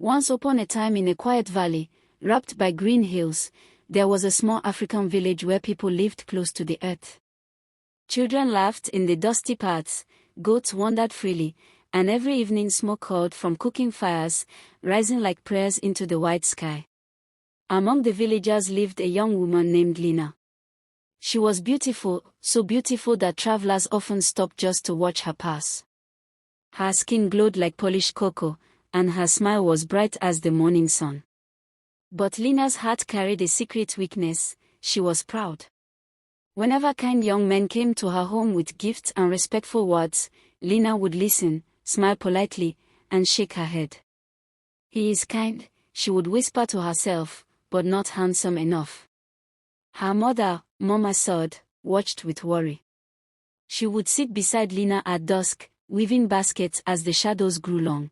Once upon a time in a quiet valley, wrapped by green hills, there was a small African village where people lived close to the earth. Children laughed in the dusty paths, goats wandered freely, and every evening smoke curled from cooking fires, rising like prayers into the white sky. Among the villagers lived a young woman named Lina. She was beautiful, so beautiful that travelers often stopped just to watch her pass. Her skin glowed like polished cocoa, and her smile was bright as the morning sun. But Lina's heart carried a secret weakness: she was proud. Whenever kind young men came to her home with gifts and respectful words, Lina would listen, smile politely, and shake her head. "He is kind," she would whisper to herself, "but not handsome enough." Her mother, Mama Sod, watched with worry. She would sit beside Lina at dusk, weaving baskets as the shadows grew long.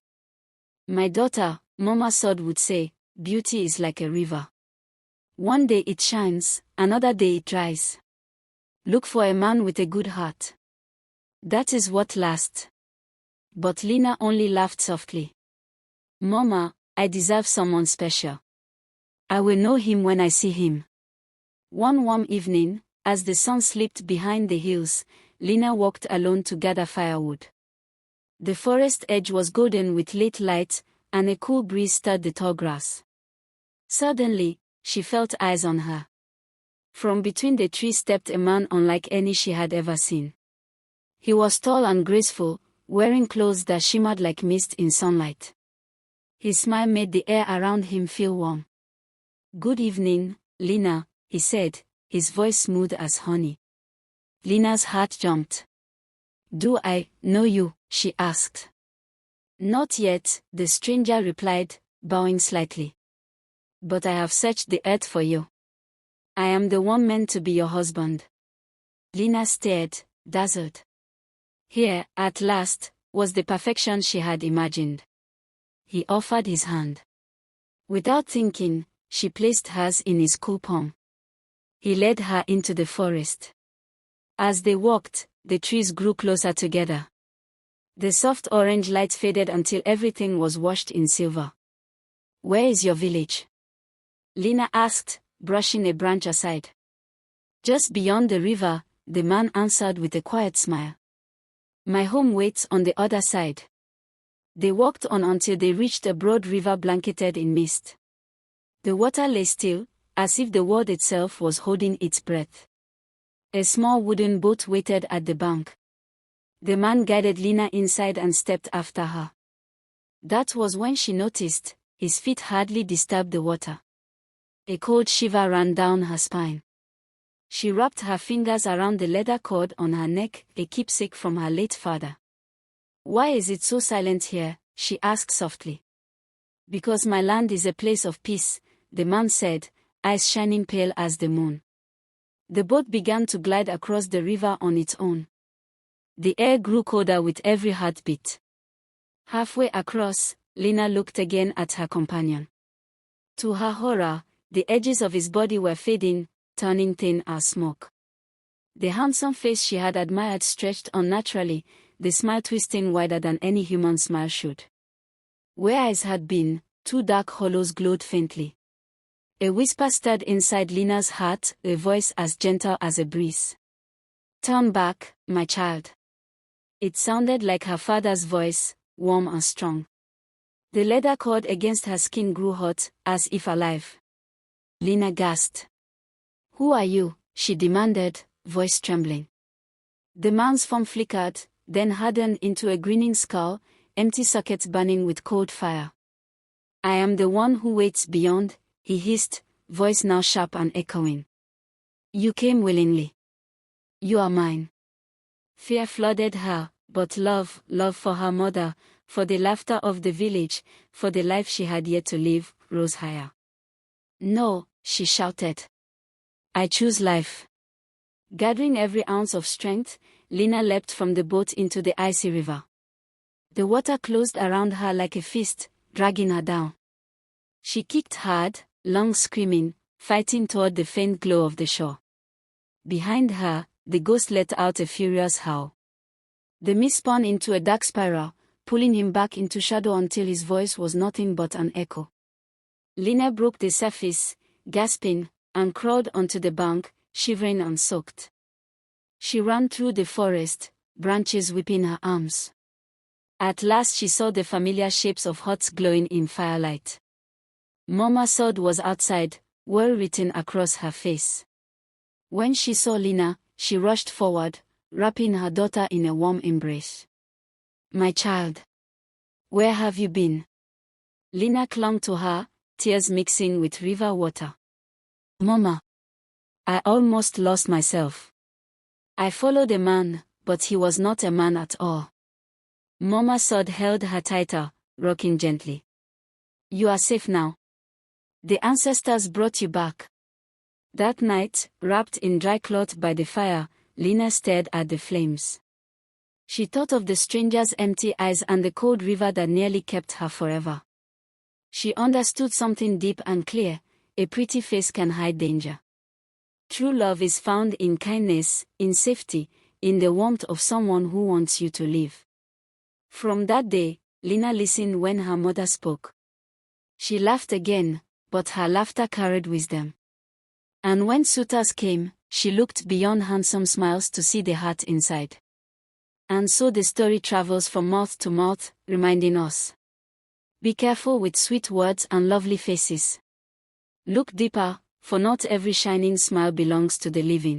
"My daughter," Mama Sod would say, "beauty is like a river. One day it shines, another day it dries. Look for a man with a good heart. That is what lasts." But Lina only laughed softly. "Mama, I deserve someone special. I will know him when I see him." One warm evening, as the sun slipped behind the hills, Lina walked alone to gather firewood. The forest edge was golden with late light, and a cool breeze stirred the tall grass. Suddenly, she felt eyes on her. From between the trees stepped a man unlike any she had ever seen. He was tall and graceful, wearing clothes that shimmered like mist in sunlight. His smile made the air around him feel warm. "Good evening, Lina," he said, his voice smooth as honey. Lina's heart jumped. "Do I know you?" she asked. "Not yet," the stranger replied, bowing slightly. "But I have searched the earth for you. I am the one meant to be your husband." Lina stared, dazzled. Here, at last, was the perfection she had imagined. He offered his hand. Without thinking, she placed hers in his cool palm. He led her into the forest. As they walked, the trees grew closer together. The soft orange light faded until everything was washed in silver. "Where is your village?" Lina asked, brushing a branch aside. "Just beyond the river," the man answered with a quiet smile. "My home waits on the other side." They walked on until they reached a broad river blanketed in mist. The water lay still, as if the world itself was holding its breath. A small wooden boat waited at the bank. The man guided Lina inside and stepped after her. That was when she noticed, his feet hardly disturbed the water. A cold shiver ran down her spine. She wrapped her fingers around the leather cord on her neck, a keepsake from her late father. "Why is it so silent here?" she asked softly. "Because my land is a place of peace," the man said, eyes shining pale as the moon. The boat began to glide across the river on its own. The air grew colder with every heartbeat. Halfway across, Lina looked again at her companion. To her horror, the edges of his body were fading, turning thin as smoke. The handsome face she had admired stretched unnaturally, the smile twisting wider than any human smile should. Where eyes had been, two dark hollows glowed faintly. A whisper stirred inside Lina's heart, a voice as gentle as a breeze. "Turn back, my child." It sounded like her father's voice, warm and strong. The leather cord against her skin grew hot, as if alive. Lina gasped. "Who are you?" she demanded, voice trembling. The man's form flickered, then hardened into a grinning skull, empty sockets burning with cold fire. "I am the one who waits beyond," he hissed, voice now sharp and echoing. "You came willingly. You are mine." Fear flooded her, but love for her mother, for the laughter of the village, for the life she had yet to live, rose higher. "No," she shouted. "I choose life." Gathering every ounce of strength, Lina leapt from the boat into the icy river. The water closed around her like a fist, dragging her down. She kicked hard, lungs screaming, fighting toward the faint glow of the shore. Behind her, the ghost let out a furious howl. The mist spun into a dark spiral, pulling him back into shadow until his voice was nothing but an echo. Lina broke the surface, gasping, and crawled onto the bank, shivering and soaked. She ran through the forest, branches whipping her arms. At last she saw the familiar shapes of huts glowing in firelight. Mama Sod was outside, well written across her face. When she saw Lina, she rushed forward, wrapping her daughter in a warm embrace. "My child. Where have you been?" Lina clung to her, tears mixing with river water. "Mama. I almost lost myself. I followed a man, but he was not a man at all." Mama Sod held her tighter, rocking gently. "You are safe now. The ancestors brought you back." That night, wrapped in dry cloth by the fire, Lina stared at the flames. She thought of the stranger's empty eyes and the cold river that nearly kept her forever. She understood something deep and clear: a pretty face can hide danger. True love is found in kindness, in safety, in the warmth of someone who wants you to live. From that day, Lina listened when her mother spoke. She laughed again, but her laughter carried wisdom. And when suitors came, she looked beyond handsome smiles to see the heart inside. And so the story travels from mouth to mouth, reminding us: be careful with sweet words and lovely faces. Look deeper, for not every shining smile belongs to the living.